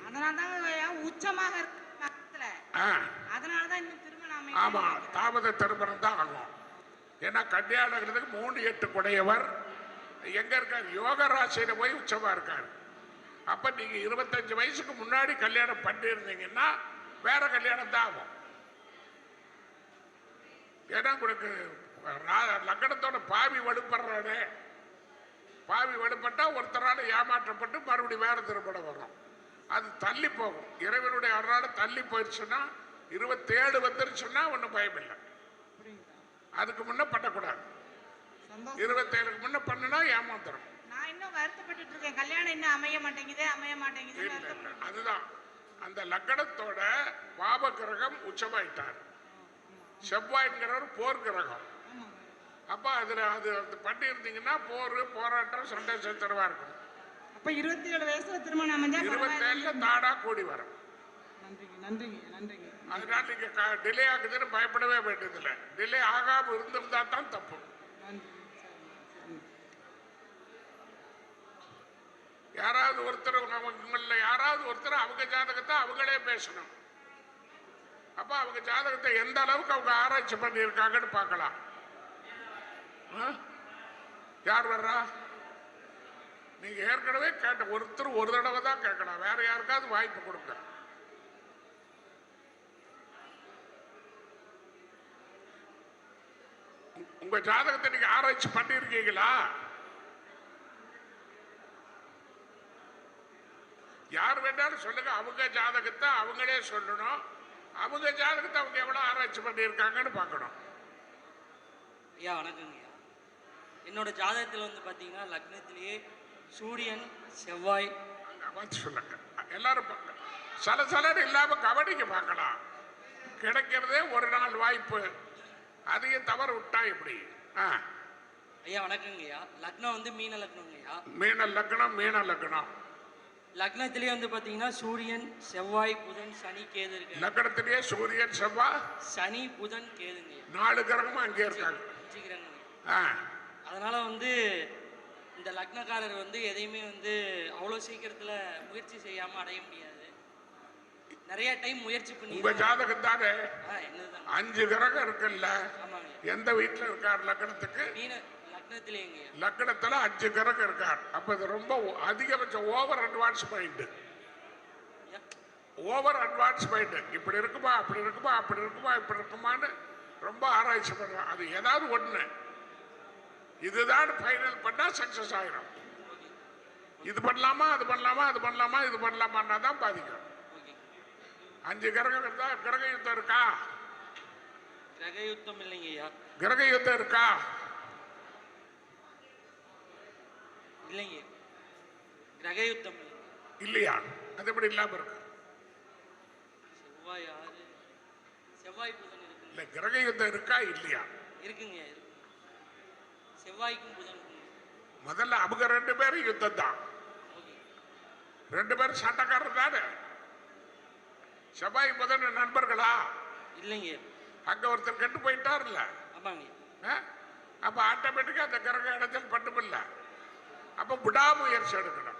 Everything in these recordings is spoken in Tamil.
அதனாலதான் உச்சமாக அதனாலதான் இன்னும் திருமணம். ஆமா, தாமத திருமணம் தான் ஆகும். ஏன்னா கல்யாணங்கிறதுக்கு 3-8 குடையவர் எங்க இருக்காரு? யோக ராசியில போய் உச்சமா இருக்காரு. அப்ப நீங்க 25 வயசுக்கு முன்னாடி கல்யாணம் பண்ணிருந்தீங்கன்னா வேற கல்யாணம் தான் ஆகும். ஏன்னா உங்களுக்கு லக்னத்தோட பாவி வலுப்படுறானே, பாவி வலுப்பட்டா ஒருத்தரால ஏமாற்றப்பட்டு மறுபடியும் வேற திருமணம் வரும். அது தள்ளி போகும். இறைவனுடைய அருளால தள்ளி போயிடுச்சுன்னா 27 வந்துருச்சுன்னா ஒன்றும் பயம் இல்லை. அதுக்கு முன்ன பண்ணக்கூடாது. 27க்கு முன்ன பண்ணுனா ஏமாந்துடும். நான் இன்னும் வருத்தப்பட்டு இருக்கேன், கல்யாணம் இன்னும் அமைய மாட்டேங்குது. அதுதான் அந்த லக்னத்தோட பாப கிரகம் உச்சமாயிட்டார். செவ்வாய்ங்கிறவர் போர் கிரகம். அப்ப அதுல அது பண்ணி இருந்தீங்கன்னா போர், போராட்டம், சண்டை சச்சரவா இருக்கும். அப்ப 27 வயசுல திருமணம் அமைஞ்சா 27ல தாடா கூடி வரும். நன்றிங்க. அதனால நீங்க டிலே ஆகுதுன்னு பயப்படவே வேண்டியதில்லை. டிலே ஆகாம இருந்திருந்தா தான் தப்பு. யாராவது ஒருத்தர் உங்கள யாராவது ஒருத்தர் அவங்க ஜாதகத்தை அவங்களே பேசணும். அப்ப அவங்க ஜாதகத்தை எந்த அளவுக்கு அவங்க ஆராய்ச்சி பண்ணியிருக்காங்கன்னு பார்க்கலாம். யார் வர்றா? நீங்க ஏற்கனவே கேட்ட ஒருத்தர் ஒரு தடவை தான் கேட்கலாம். வேற யாருக்காவது வாய்ப்பு கொடுங்க. உங்க ஜாதகத்தை நீங்க ஆராய்ச்சி பண்ணிருக்கீங்களா? யார் வேண்டாலும் சொல்லுங்க. அவங்க ஜாதகத்தை அவங்களே சொல்லணும். அவங்க ஜாதகத்தை அவங்க எவ்வளவு ஆராய்ச்சி பண்ணியிருக்காங்கன்னு பார்க்கணும். ஐயா வணக்கங்க ஐயா. என்னோட ஜாதகத்தில் வந்து பார்த்தீங்கன்னா லக்னத்திலேயே சூரியன், செவ்வாய் சொல்லுங்க. எல்லாரும் சலசலன்னு இல்லாம கவனிக்க பார்க்கலாம். கிடைக்கிறதே ஒரு நாள் வாய்ப்பு. அதையும் தவறு விட்டா எப்படி? ஐயா வணக்கங்க ஐயா. லக்னம் வந்து மீன லக்னங்க ஐயா. மீன லக்னம் லக்னத்திலேயே வந்து பாத்தீங்கன்னா சூரியன், செவ்வாய், புதன், சனி, கேது இருக்கு. லக்னத்திலேயே சூரியன், செவ்வாய், சனி, புதன், கேதுங்க. 4 கிரகமும் அங்கே இருக்காங்க. 5 கிரகங்க. அதனால வந்து இந்த லக்னக்காரர் வந்து எதையுமே வந்து அவ்வளோ சீக்கிரத்துல முயற்சி செய்யாம அடைய முடியாது. நிறைய டைம் முயற்சி பண்ணி. உங்க ஜாதகம் தானே 5 கிரகம் இருக்குல்ல? எந்த வீட்டுல இருக்கார் லக்னத்துக்கு? லக்னத்துல 5 கிரகம் இருக்கார். அப்ப இது ரொம்ப அதிகபட்சம் ஓவர் அட்வான்ஸ் மைண்ட். இப்படி இருக்குமா, அப்படி இருக்குமா, அப்படி இருக்குமா, இப்படி இருக்குமான்னு ரொம்ப ஆராய்ச்சி பண்றான். அது ஏதாவது ஒண்ணு இதுதான் ஃபைனல் பண்ணா சக்சஸ் ஆயிடும். இது பண்ணலாமா, அது பண்ணலாமா, அது பண்ணலாமா, இது பண்ணலாமா தான் பாதிக்கும். 5 கிரகம் இருந்தா கிரக யுத்தம் இருக்கா? கிரக யுத்தம் இல்லைங்கய்யா. கிரக யுத்தம் இருக்கா? இல்லைங்க. கிரக யுத்தம் இல்லையா? அது எப்படி இல்லாம இருக்கு? செவ்வாய் 6, செவ்வாய் புதன் இருக்கு. இல்ல கிரக யுத்தம் இருக்கா இல்லையா? இருக்குங்க. செவ்வாய்க்கும் புதனுக்கும் முதல்ல அவங்க 2 பேரும் யுத்தம் தான். 2 பேரும் சண்டைக்காரர் தானே. செவ்வாய் புதன் நண்பர்களா? இல்லைங்க. அங்க ஒருத்தர் கெட்டு போயிட்டார்ல. ஆமாங்க. அப்ப ஆட்டோமேட்டிக்கா அந்த கிரக இடத்தில் பட்டுமில்ல. அப்ப விடாமுயற்சி எடுக்கணும்.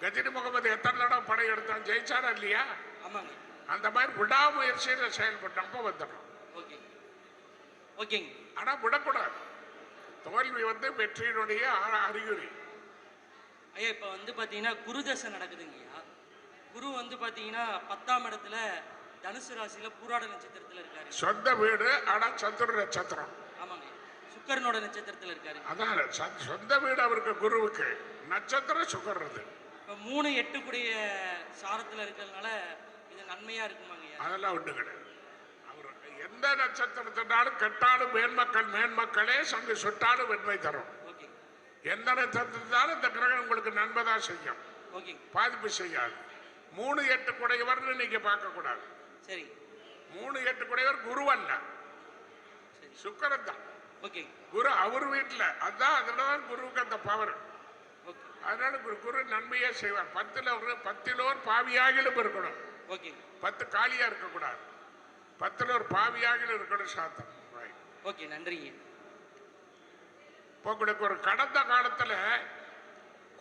கஜினி முகமது எத்தனை தடவை படை எடுத்தான், ஜெயிச்சாரா இல்லையா? ஆமாங்க. அந்த மாதிரி விடாமுயற்சியில செயல்பட்டு அப்ப வந்துடும். ஓகேங்க. ஆனா விடக்கூடாது. தோல்வி வந்து வெற்றியினுடைய அறிகுறி. ஐயா இப்ப வந்து பாத்தீங்கன்னா குரு தசை நடக்குதுங்கய்யா. குரு வந்து பாத்தீங்கன்னா 10ஆம் இடத்துல தனுசு ராசியில பூராட நட்சத்திரத்துல இருக்காரு. சொந்த வீடு ஆனா சந்திர நட்சத்திரம். ஆமாங்க. சுக்கரனோட நட்சத்திரத்துல இருக்காரு. அதான் சொந்த வீடு அவருக்கு, குருவுக்கு நட்சத்திரம் சுக்கர்றது. இப்ப 3, 8 கூடிய சாரத்துல இருக்கிறதுனால இது நன்மையா இருக்குமாங்க? அதெல்லாம் ஒண்ணு கிடையாது. அவர் எந்த நட்சத்திரத்தினாலும் கெட்டாலும் மேன்மக்களே சங்கு சுட்டாலும் வெண்மை தரும். எந்த நட்சத்திரத்தாலும் இந்த கிரகம் உங்களுக்கு நன்மை தான் செய்யும், பாதிப்பு செய்யாது. 3, 8 குடையவர்னு நீங்க பார்க்க கூடாது. சரி. 3, 8 குடையவர் குரு அல்ல, சுக்கரன் தான். குரு அவர் வீட்டுல. அதான் அதுலதான் குருவுக்கு அந்த பவர். அதனால குரு நன்மையே செய்வார். 10 ஒரு பாவியாகிலும் இருக்கணும். 10 காலியா இருக்கக்கூடாது. 10 ஒரு பாவியாகிலும் இருக்கணும். சாத்தம். ஓகே, நன்றி. இப்போ உங்களுக்கு ஒரு கடந்த காலத்துல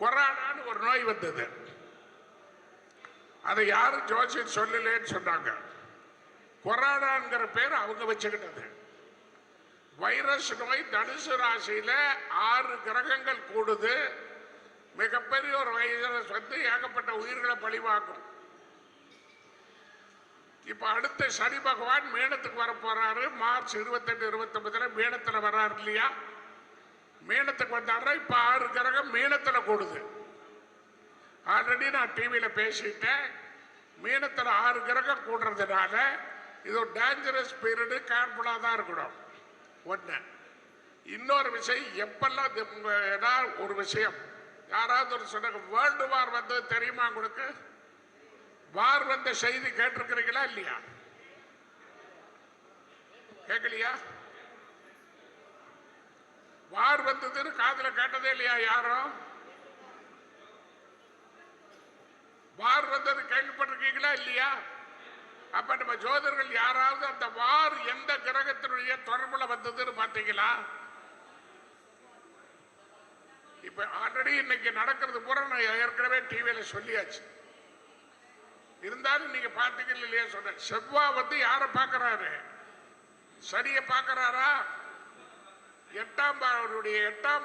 கொரோனான்னு ஒரு நோய் வந்தது. அதை யாரும் ஜோசியர் சொல்லலேன்னு சொன்னாங்க. கொரோனாங்கிற பேர் அவங்க வச்சுக்கிட்டது. வைரஸ் நோய் தனுசு ராசியில 6 கிரகங்கள் கூடுது. மிகப்பெரிய ஒரு வைரஸ் வந்து ஏகப்பட்ட உயிர்களை பழிவாக்கும். இப்ப அடுத்த சனி பகவான் மீனத்துக்கு வர போறாரு. மார்ச் 28, 29 மீனத்துல வர்றாரு இல்லையா? மீனத்துக்கு வந்தாரு. இப்ப 6 கிரகம் மீனத்துல கூடுது. ஆல்ரெடி நான் டிவியில பேசிட்டேன். மீனத்துல 6 கிரகம் கூடுறதுனால இது ஒரு டேஞ்சரஸ் பீரியடு. கேர்ஃபுல்லா தான் இருக்கணும். ஒண்ணு. இன்னொரு விஷயம், எப்பெல்லாம் ஏதாவது ஒரு விஷயம் யாராவது ஒரு சொன்னாங்க, வேர்ல்டு வார் வந்தது தெரியுமா உங்களுக்கு? வார் வந்த செய்தி கேட்டிருக்கிறீங்களா இல்லையா? கேட்கலையா? வார் வந்ததுன்னு காதுல கேட்டதே இல்லையா யாரும்? வார் வந்தது கேள்விப்பட்டிருக்கீங்களா இல்லையா? அப்ப நம்ம ஜோதிடர்கள் யாராவது அந்த வார் எந்த கிரகத்தினுடைய தொடர்புல வந்ததுன்னு பார்த்தீங்களா? இப்ப ஆல்ரெடி இன்னைக்கு நடக்கிறது பூரா நான் ஏற்கனவே டிவியில சொல்லியாச்சு. இருந்தாலும் நீங்க பார்த்தீங்க இல்லையா சொன்னேன். செவ்வாய் வந்து யார பாக்குறாரு? சனியை பாக்குறாரா? 8ஆம்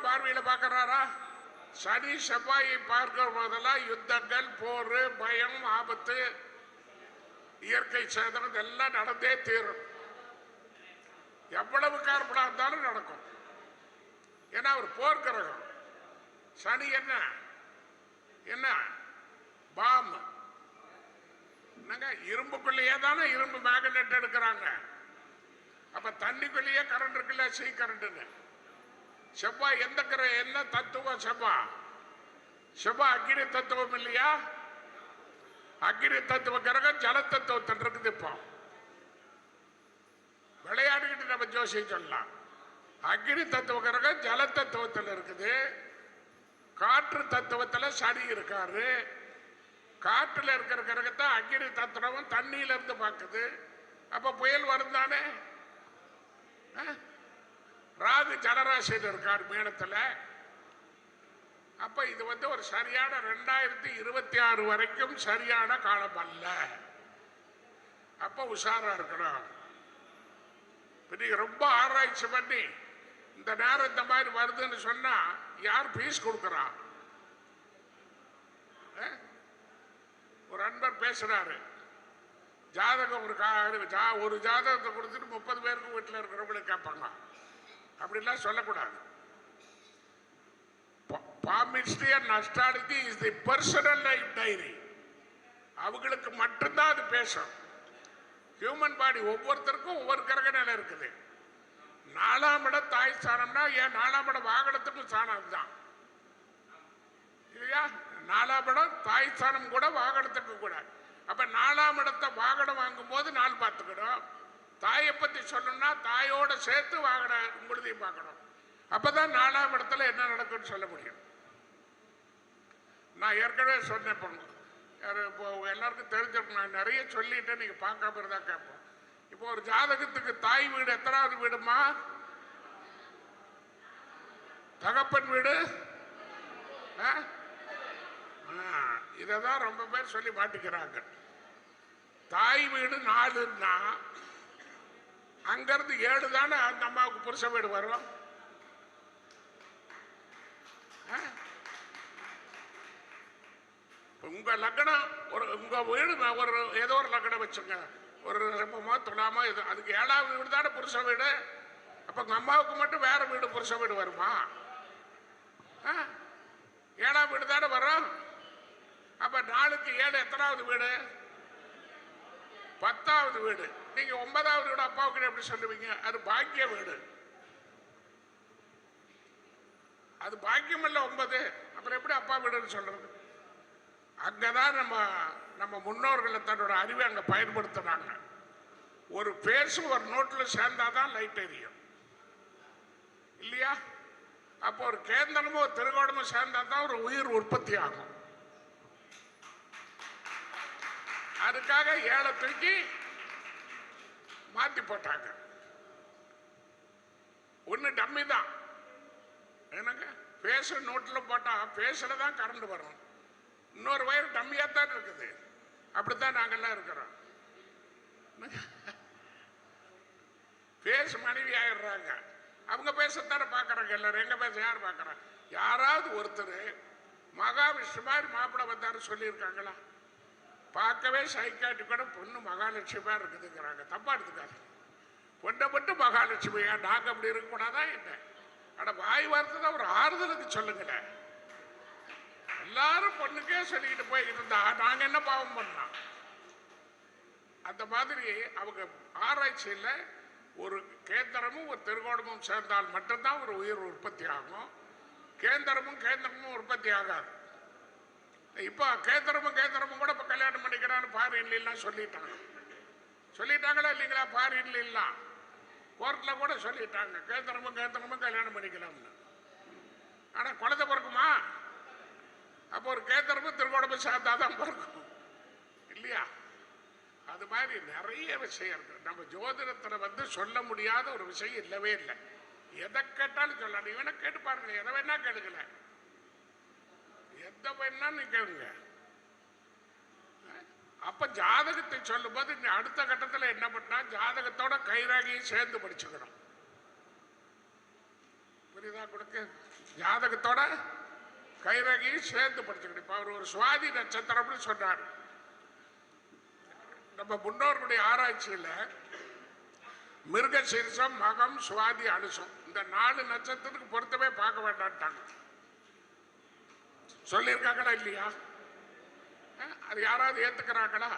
பார்வையில பாக்குறாரா? சனி செவ்வாயை பார்க்கிற போதெல்லாம் யுத்தங்கள், போர், பயம், ஆபத்து, இயற்கை சேதம் இதெல்லாம் நடந்தே தீரும். எவ்வளவு கார்பனா இருந்தாலும் நடக்கும். ஏன்னா ஒரு போர்க்கிரகம். சனி என்ன பாம். இரும்புக்குள்ளேயே தானே இரும்பு மேக்னெட் எடுக்கிறாங்க. அப்ப தண்ணிக்குள்ளேயே கரண்ட் இருக்குல்ல, சி கரண்ட். செவ்வாய் என்ன தத்துவம்? செவ்வாய் அக்னி தத்துவம் இல்லையா? அக்னி தத்துவ கிரகம் ஜல தத்துவத்தில் இருக்குது. இப்போ விளையாடிக்கிட்டு நம்ம ஜோசியம் சொல்லலாம். அக்னி தத்துவ கிரகம் ஜல தத்துவத்தில் இருக்குது. காற்று தத்துவத்தில் சனி இருக்காரு. காற்றுல இருக்கிற கிரகத்தை அக்னி தத்துவம் தண்ணியில இருந்து பார்க்குது. அப்ப புயல் வரும் தானே. ராகு ஜலராசியில் இருக்கார் மீனத்துல. அப்ப இது வந்து ஒரு சரியான 2026 வரைக்கும் சரியான காலம் அல்ல. அப்ப உஷாரா இருக்கணும். நீங்க ரொம்ப ஆராய்ச்சி பண்ணி இந்த நேரம் இந்த மாதிரி வருதுன்னு சொன்னா யார் பீஸ் கொடுக்கறா? ஒரு அன்பர் பேசுறாரு, ஜாதகம் ஒரு ஜாதகத்தை கொடுத்துட்டு 30 பேருக்கு வீட்டில் இருக்கிறவங்களுக்கு கேட்பாங்க. அப்படிலாம் சொல்லக்கூடாது. Palmistry and astrology is the personal life diary. அவங்களுக்கு மட்டும்தான் அது பேசும். ஹியூமன் பாடி ஒவ்வொருத்தருக்கும் ஒவ்வொரு கிரக நிலை இருக்குது. 4ஆம் இடம் தாய் ஸ்தானம்னா ஏன் 4ஆம் இடம் வாகனத்துக்கும் ஸ்தானம் தான் இல்லையா? 4ஆம் இடம் தாய் ஸ்தானம் கூட வாகனத்துக்கு கூட. அப்ப 4ஆம் இடத்தை வாகனம் வாங்கும் போது நாள் பார்த்துக்கணும். தாயை பத்தி சொல்லணும்னா தாயோட சேர்த்து வாகன உங்களுதையும் பார்க்கணும். அப்பதான் 4ஆம் இடத்துல என்ன நடக்கும்னு சொல்ல முடியும். நான் ஏற்கனவே சொன்னேன். இப்போ எல்லாருக்கும் தெரிஞ்சிருக்கும். நான் நிறைய சொல்லிட்டேன். நீங்க பார்க்காம இருந்தா கேட்போம். இப்போ ஒரு ஜாதகத்துக்கு தாய் வீடு எத்தனாவது வீடுமா? தகப்பன் வீடு. இததான் ரொம்ப பேர் சொல்லி மாட்டிக்கிறாங்க. தாய் வீடு 4ன்னா அங்கிருந்து 7 தானே அந்த அம்மாவுக்கு புருஷ வீடு வரும். உங்க லக்னம் உங்க வீடு ஒரு ஏதோ ஒரு லக்னம் வச்சுங்க. ஒரு ரிஷபமோ துலாமோ இது, அதுக்கு 7ஆவது வீடு தானே புருஷ வீடு. அப்ப உங்க அம்மாவுக்கு மட்டும் வேற வீடு புருஷ வீடு வருமா? 7ஆம் வீடு தானே வரும். அப்ப 4க்கு 7 எத்தனாவது வீடு? 10ஆவது வீடு. நீங்க 9ஆவது வீடு அப்பாவுக்கு எப்படி சொல்லுவீங்க? அது பாக்கிய வீடு. அது பாக்கியம் இல்ல 9. அப்புறம் எப்படி அப்பா வீடுன்னு சொல்றது? அங்கதான் நம்ம முன்னோர்கள் தன்னோட அறிவை அங்க பயன்படுத்துறாங்க. ஒரு பேசு ஒரு நோட்ல சேர்ந்தாதான் லைட் எரியும் இல்லையா? அப்போ ஒரு கேந்திரமும் ஒரு திருகோணமும் சேர்ந்தாதான் ஒரு உயிர் உற்பத்தி ஆகும். அதுக்காக 7 தூக்கி மாத்தி போட்டாங்க. ஒண்ணு டம்மி தான். என்னங்க பேச நோட்ல போட்டா பேசல தான் கரண்ட் வரும். இன்னொரு வயர் டம்மியா தான் இருக்குது. அப்படித்தான் நாங்கெல்லாம் இருக்கிறோம். பேச மனைவி ஆயிடுறாங்க. அவங்க பேசத்தானே பார்க்குறாங்க எல்லாரும். எங்க பேச யார் பார்க்குறாங்க? யாராவது ஒருத்தர் மகாவிஷ்ணு மாதிரி மாப்பிள்ளை வந்தாரு சொல்லியிருக்காங்களா? பார்க்கவே சைக்காட்டி கூட பொண்ணு மகாலட்சுமியா இருக்குதுங்கிறாங்க. தப்பா எடுத்துக்காது. பொண்ணை மட்டும் மகாலட்சுமியா நாங்க அப்படி இருக்கக்கூடாதா என்ன? ஆனா வாய் வார்த்தை தான் ஒரு ஆறுதலுக்கு சொல்லுங்களேன். எல்லாரும் பொண்ணுக்கே சொல்லிக்கிட்டு போய்கிட்டு இருந்தா நாங்க என்ன பாவம் பண்ணோம்? அந்த மாதிரி அவங்க ஆராய்ச்சியில் ஒரு கேந்திரமும் ஒரு திருகோணமும் சேர்ந்தால் மட்டும்தான் ஒரு உயிர் உற்பத்தி ஆகும். கேந்திரமும் உற்பத்தி ஆகாது. இப்போ கேந்திரமும் கூட இப்போ கல்யாணம் பண்ணிக்கிறான்னு ஃபாரின்லாம் சொல்லிட்டாங்களா இல்லைங்களா? ஃபாரின்லாம் கோர்ட்டில் கூட சொல்லிட்டாங்க கேந்திரமும் கல்யாணம் பண்ணிக்கலாம்னு. ஆனால் குழந்தை பிறக்குமா? அப்போ ஒரு கேந்திரமும் திருகோணமும் சேர்ந்தாதான் பிறக்கும் இல்லையா? அது மாதிரி நிறைய விஷயம் இருக்கு. நம்ம ஜோதிடத்தில் சொல்ல முடியாத ஒரு விஷயம் இல்லவே இல்லை. எதை கேட்டாலும் சொல்லலாம். நீ வேணா கேட்டு பாருங்க. எதை வேணா கேளுங்கள, எதை வேணா நீ கேளுங்க. அப்ப ஜாதகத்தை சொல்லும் போது அடுத்த கட்டத்தில் என்ன பண்ணா ஜாதகத்தோட கைராகியும் சேர்ந்து படிச்சுக்கணும். புரியுதா? கொடுக்க ஜாதகத்தோட கைராகியும் சேர்ந்து படிச்சுக்கணும். இப்ப அவர் ஒரு சுவாதி நட்சத்திரம்னு சொன்னார். நம்ம முன்னோர்களுடைய ஆராய்ச்சியில் மிருகசீரிஷம், மகம், சுவாதி, அனுசம் இந்த 4 நட்சத்திரத்துக்கு பொருத்தமே பார்க்க வேண்டாம்ட்டாங்க. சொல்லியிருக்காங்களா இல்லையா? அது யாராவது ஏத்துக்கிறாங்களா?